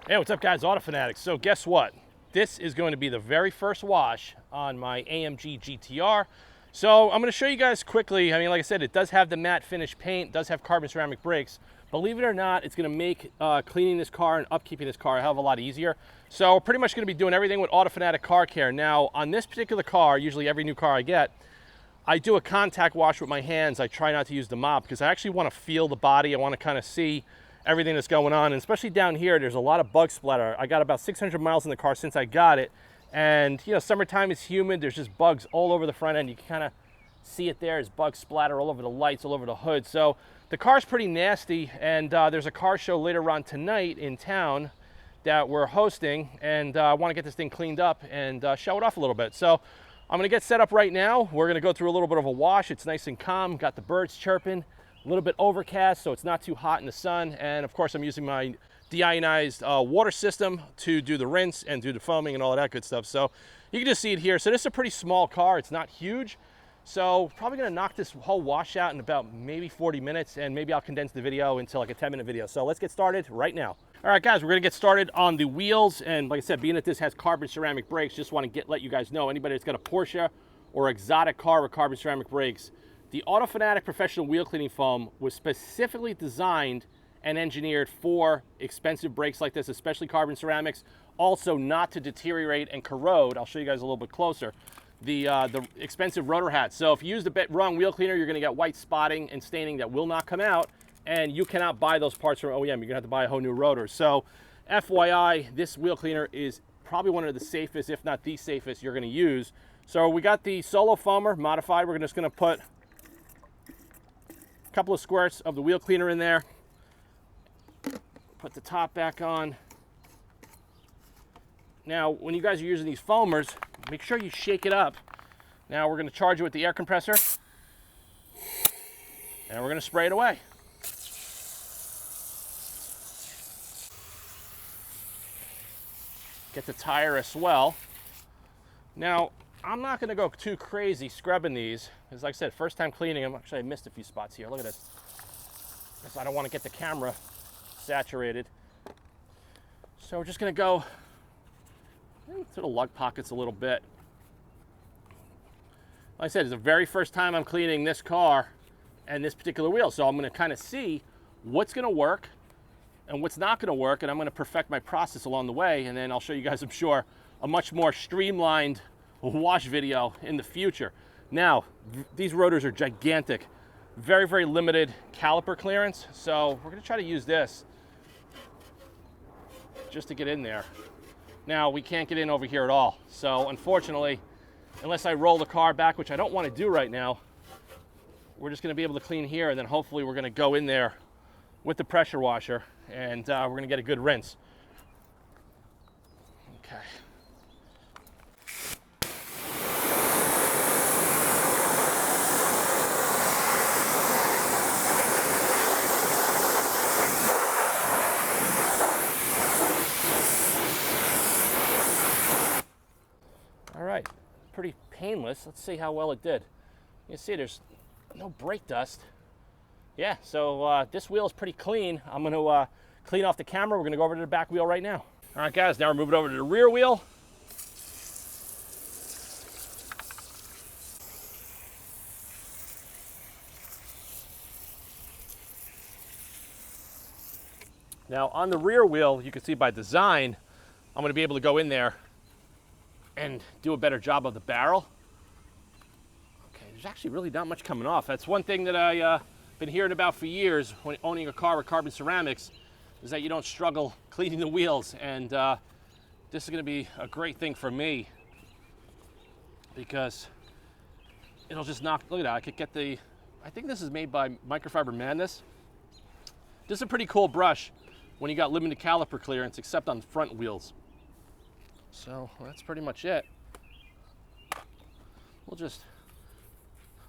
Hey, what's up guys, Auto Fanatics. So guess what? This is going to be the very first wash on my AMG GTR. So I'm going to show you guys quickly. I mean, like I said, it does have the matte finish paint, does have carbon ceramic brakes. Believe it or not, it's going to make cleaning this car and upkeeping this car a hell of a lot easier. So we're pretty much going to be doing everything with Auto Fanatic Car Care. Now, on this particular car, usually every new car I get, I do a contact wash with my hands. I try not to use the mop because I actually want to feel the body. I want to kind of see everything that's going on, and especially down here, there's a lot of bug splatter. I got about 600 miles in the car since I got it, and you know, summertime is humid. There's just bugs all over the front end. You can kind of see it there. There's bug splatter all over the lights, all over the hood. So the car's pretty nasty, and there's a car show later on tonight in town that we're hosting, and I want to get this thing cleaned up and show it off a little bit. So I'm going to get set up right now. We're going to go through a little bit of a wash. It's nice and calm. Got the birds chirping. A little bit overcast, so it's not too hot in the sun. And of course, I'm using my deionized water system to do the rinse and do the foaming and all of that good stuff. So you can just see it here. So this is a pretty small car. It's not huge. So probably gonna knock this whole wash out in about maybe 40 minutes, and maybe I'll condense the video into like a 10-minute video. So let's get started right now. All right, guys, we're gonna get started on the wheels. And like I said, being that this has carbon ceramic brakes, just wanna let you guys know, anybody that's got a Porsche or exotic car with carbon ceramic brakes, the Auto Fanatic Professional Wheel Cleaning Foam was specifically designed and engineered for expensive brakes like this, especially carbon ceramics, also not to deteriorate and corrode. I'll show you guys a little bit closer. The expensive rotor hats. So if you use the wrong wheel cleaner, you're gonna get white spotting and staining that will not come out, and you cannot buy those parts from OEM. You're gonna have to buy a whole new rotor. So FYI, this wheel cleaner is probably one of the safest, if not the safest, you're gonna use. So we got the Solo Foamer modified. We're just gonna put couple of squirts of the wheel cleaner in there, put the top back on. Now, when you guys are using these foamers, make sure you shake it up. Now we're going to charge it with the air compressor, and we're going to spray it away. Get the tire as well. Now, I'm not going to go too crazy scrubbing these, because like I said, first time cleaning them. Actually, I missed a few spots here. Look at this. Because I don't want to get the camera saturated. So we're just going to go to the lug pockets a little bit. Like I said, it's the very first time I'm cleaning this car and this particular wheel. So I'm going to kind of see what's going to work and what's not going to work, and I'm going to perfect my process along the way, and then I'll show you guys, I'm sure, a much more streamlined wash video in the future. Now, these rotors are gigantic, very, very limited caliper clearance, so we're going to try to use this just to get in there. Now, we can't get in over here at all, so unfortunately, unless I roll the car back, which I don't want to do right now, we're just going to be able to clean here, and then hopefully we're going to go in there with the pressure washer, and we're going to get a good rinse. Okay. All right, pretty painless. Let's see how well it did. You can see there's no brake dust. Yeah, so this wheel is pretty clean. I'm going to clean off the camera. We're going to go over to the back wheel right now. All right, guys, now we're moving over to the rear wheel. Now, on the rear wheel, you can see by design, I'm going to be able to go in there and do a better job of the barrel. Okay, there's actually really not much coming off. That's one thing that I've been hearing about for years when owning a car with carbon ceramics, is that you don't struggle cleaning the wheels. And this is going to be a great thing for me, because it'll just knock, look at that, I could get the, I think this is made by Microfiber Madness. This is a pretty cool brush when you got limited caliper clearance, except on the front wheels. So that's pretty much it. We'll just,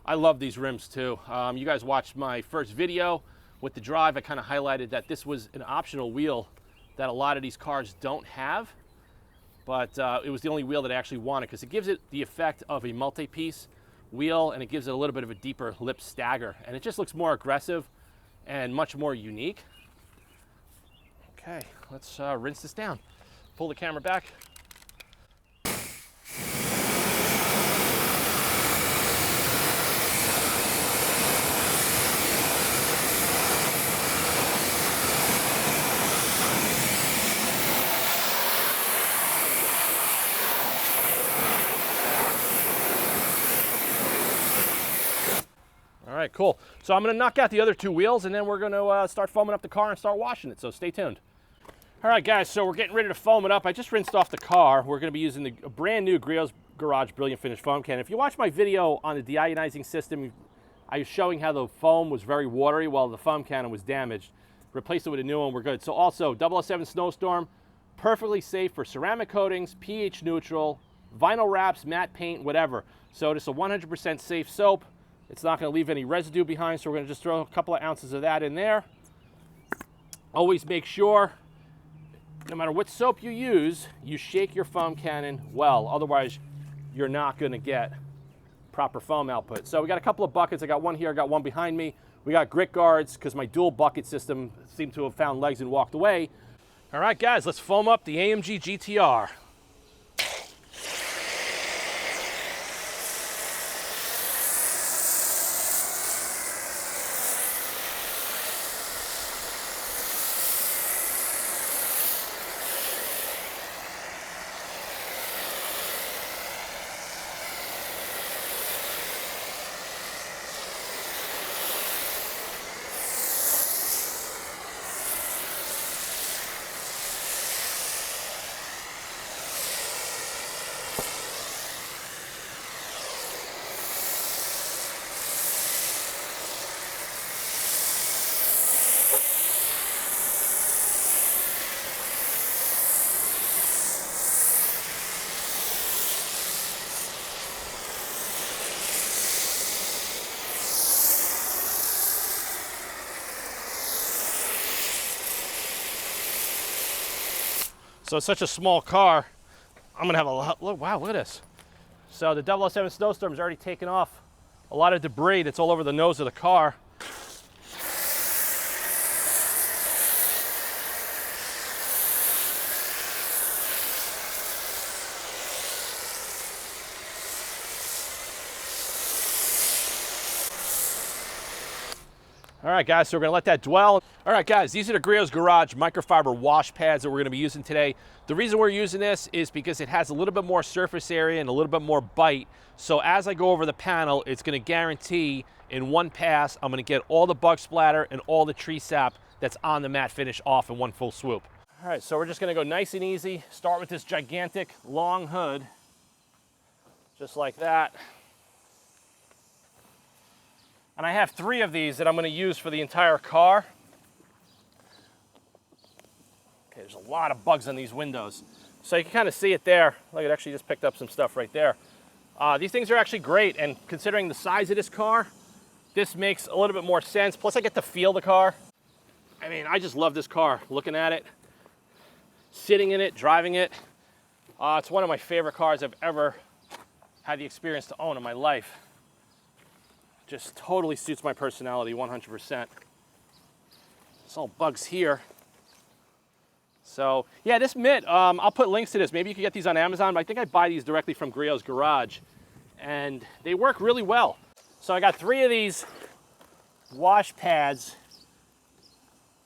I love these rims too. You guys watched my first video with the drive. I kind of highlighted that this was an optional wheel that a lot of these cars don't have, but it was the only wheel that I actually wanted, because it gives it the effect of a multi-piece wheel, and it gives it a little bit of a deeper lip stagger, and it just looks more aggressive and much more unique. Okay, let's rinse this down. Pull the camera back. All right, cool. So I'm gonna knock out the other two wheels and then we're gonna start foaming up the car and start washing it, so stay tuned. All right, guys, so we're getting ready to foam it up. I just rinsed off the car. We're gonna be using the brand new Griot's Garage Brilliant Finish foam can. If you watch my video on the deionizing system, I was showing how the foam was very watery while the foam cannon was damaged. Replaced it with a new one, we're good. So also, 007 Snowstorm, perfectly safe for ceramic coatings, pH neutral, vinyl wraps, matte paint, whatever. So it's a 100% safe soap. It's not going to leave any residue behind, so we're going to just throw a couple of ounces of that in there. Always make sure, no matter what soap you use, you shake your foam cannon well. Otherwise, you're not going to get proper foam output. So we got a couple of buckets. I got one here, I got one behind me. We got grit guards because my dual bucket system seemed to have found legs and walked away. All right, guys, let's foam up the AMG GTR. So it's such a small car, I'm gonna have a lot, look, wow, look at this. So the 007 Snowstorm has already taken off a lot of debris that's all over the nose of the car. All right, guys, so we're gonna let that dwell. All right, guys, these are the Griot's Garage microfiber wash pads that we're gonna be using today. The reason we're using this is because it has a little bit more surface area and a little bit more bite. So as I go over the panel, it's gonna guarantee in one pass, I'm gonna get all the bug splatter and all the tree sap that's on the matte finish off in one full swoop. All right, so we're just gonna go nice and easy. Start with this gigantic long hood, just like that. And I have 3 of these that I'm going to use for the entire car. Okay, there's a lot of bugs on these windows. So you can kind of see it there. Look, it actually just picked up some stuff right there. These things are actually great, and considering the size of this car, this makes a little bit more sense. Plus I get to feel the car. I mean, I just love this car, looking at it, sitting in it, driving it. It's one of my favorite cars I've ever had the experience to own in my life. Just totally suits my personality 100%. It's all bugs here. So yeah, this mitt, I'll put links to this. Maybe you can get these on Amazon, but I think I buy these directly from Griot's Garage. And they work really well. So I got 3 of these wash pads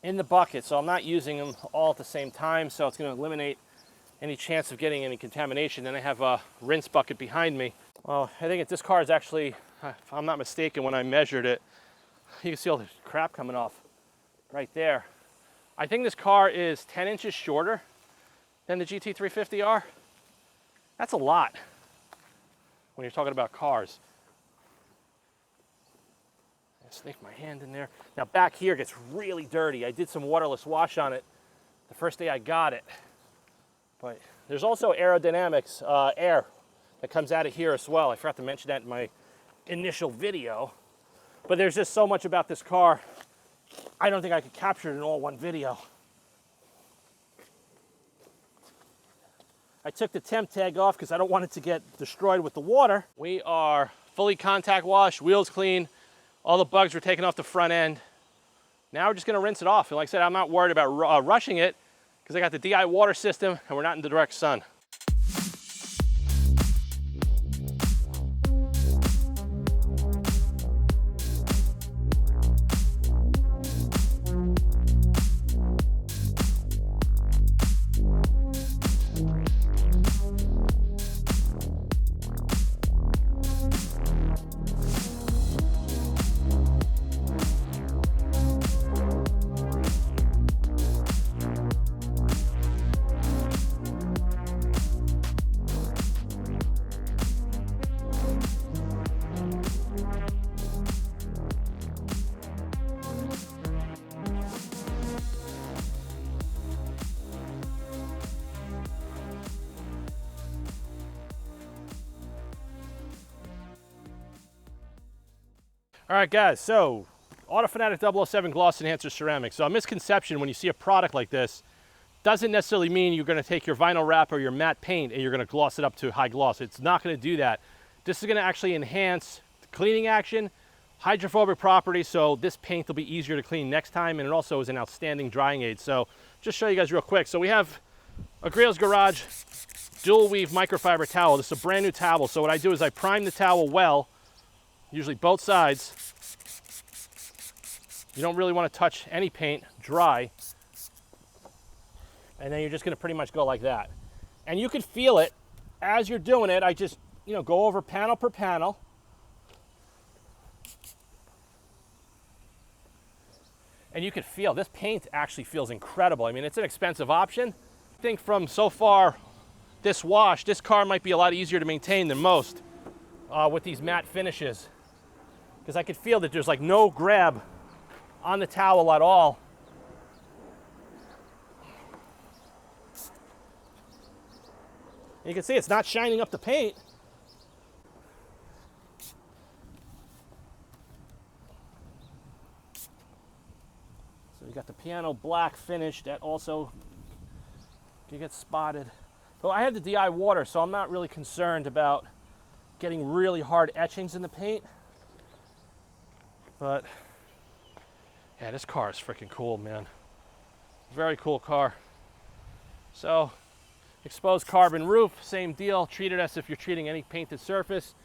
in the bucket, so I'm not using them all at the same time, so it's gonna eliminate any chance of getting any contamination. Then I have a rinse bucket behind me. Well, I think this car is actually, if I'm not mistaken, when I measured it, you can see all this crap coming off right there. I think this car is 10 inches shorter than the GT350R. That's a lot when you're talking about cars. I snake my hand in there. Now back here gets really dirty. I did some waterless wash on it the first day I got it. But there's also aerodynamics, air that comes out of here as well. I forgot to mention that in my initial video. But there's just so much about this car, I don't think I could capture it in all one video. I took the temp tag off because I don't want it to get destroyed with the water. We are fully contact washed, wheels clean, all the bugs were taken off the front end. Now we're just gonna rinse it off. And like I said, I'm not worried about rushing it. because I got the DI water system and we're not in the direct sun. All right, guys, so Autofanatic 007 Gloss Enhancer Ceramic. So a misconception when you see a product like this, doesn't necessarily mean you're gonna take your vinyl wrap or your matte paint and you're gonna gloss it up to high gloss. It's not gonna do that. This is gonna actually enhance the cleaning action, hydrophobic properties, so this paint will be easier to clean next time, and it also is an outstanding drying aid. So just show you guys real quick. So we have a Grail's Garage dual weave microfiber towel. This is a brand new towel. So what I do is I prime the towel well, usually both sides. You don't really want to touch any paint dry. And then you're just going to pretty much go like that. And you can feel it as you're doing it. I just, go over panel per panel. And you can feel this paint actually feels incredible. I mean, it's an expensive option. I think from so far this wash, this car might be a lot easier to maintain than most with these matte finishes. Because I could feel that there's like no grab on the towel at all. And you can see it's not shining up the paint. So you got the piano black finish that also can get spotted. So I have the DI water, so I'm not really concerned about getting really hard etchings in the paint. But yeah, this car is freaking cool, man. Very cool car. So exposed carbon roof, same deal. Treat it as if you're treating any painted surface.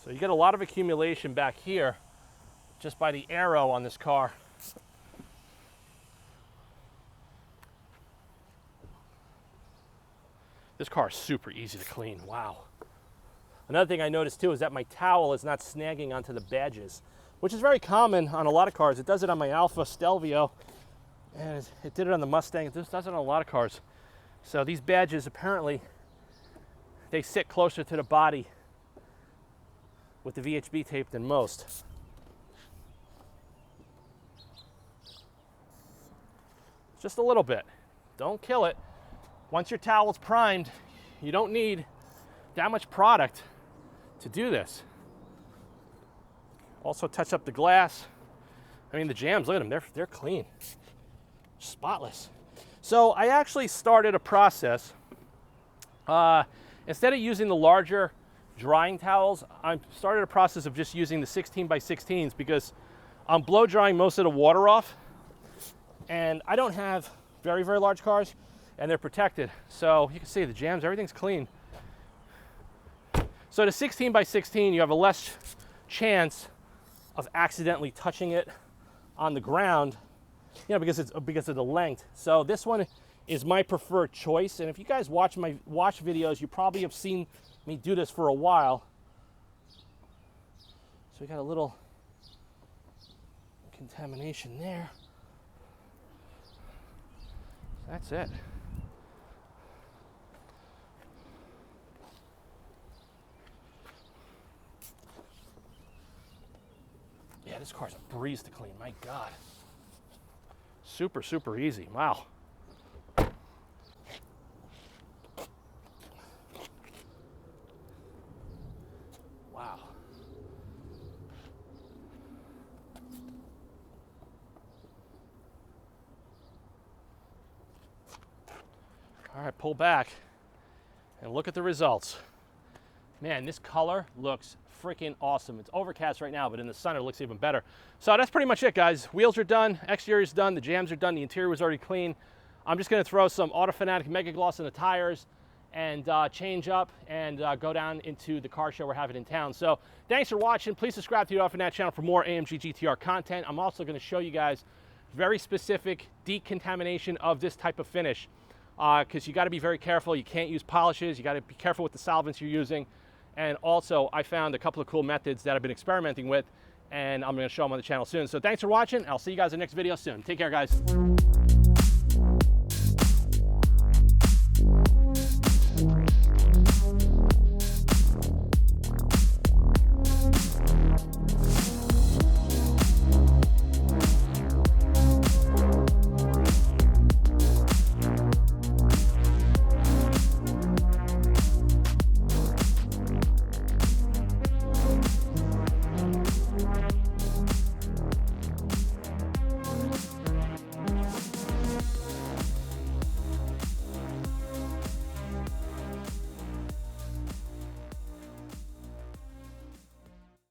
So you get a lot of accumulation back here just by the arrow on this car. This car is super easy to clean, wow. Another thing I noticed too is that my towel is not snagging onto the badges, which is very common on a lot of cars. It does it on my Alfa Stelvio, and it did it on the Mustang. It just does it on a lot of cars. So these badges, apparently, they sit closer to the body with the VHB tape than most. Just a little bit. Don't kill it. Once your towel's primed, you don't need that much product to do this. Also touch up the glass. I mean, the jams, look at them, they're clean, spotless. So I actually started a process. Instead of using the larger drying towels, I started a process of just using the 16 by 16s because I'm blow drying most of the water off, and I don't have very, very large cars, and they're protected. So you can see the jams, everything's clean. So the 16 by 16, you have a less chance of accidentally touching it on the ground, because of the length. So this one is my preferred choice. And if you guys watch my wash videos, you probably have seen me do this for a while. So we got a little contamination there. That's it. Yeah, this car's a breeze to clean, my God. Super, super easy, wow. Wow. All right, pull back and look at the results. Man, this color looks freaking awesome. It's overcast right now, but in the sun it looks even better. So that's pretty much it, guys. Wheels are done, exterior's done, the jams are done, the interior was already clean. I'm just gonna throw some Auto Fanatic Mega Gloss in the tires and change up and go down into the car show we're having in town. So thanks for watching. Please subscribe to the Auto Fanatic channel for more AMG GTR content. I'm also gonna show you guys very specific decontamination of this type of finish, because you gotta be very careful. You can't use polishes. You gotta be careful with the solvents you're using. And also, I found a couple of cool methods that I've been experimenting with, and I'm gonna show them on the channel soon. So thanks for watching. I'll see you guys in the next video soon. Take care, guys.